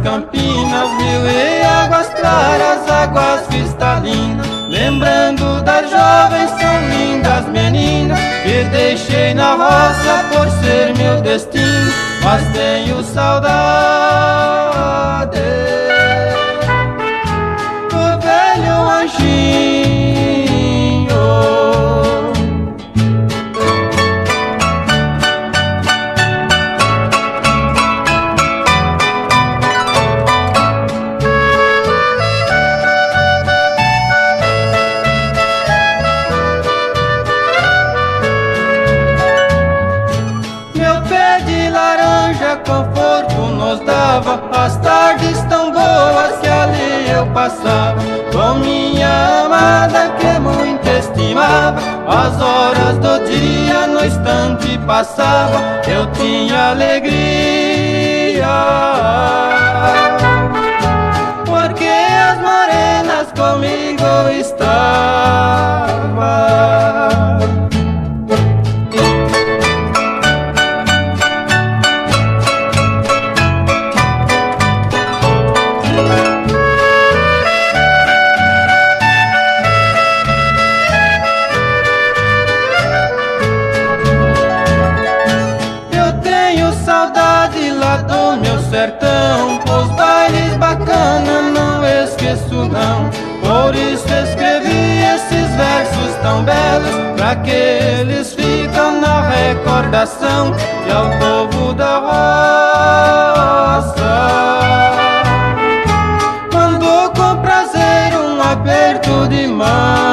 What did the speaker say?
campinas, rio e águas claras, águas cristalinas. Lembrando das jovens, são lindas meninas que deixei na roça por ser meu destino, mas tenho saudade do velho anjinho. Conforto nos dava as tardes tão boas que ali eu passava com minha amada que muito estimava. As horas do dia no instante passava, eu tinha alegria, porque as morenas comigo estavam. Do meu sertão, os bailes bacana não esqueço não. Por isso escrevi esses versos tão belos, pra que eles ficam na recordação e ao povo da roça. Mando com prazer um aperto de mão.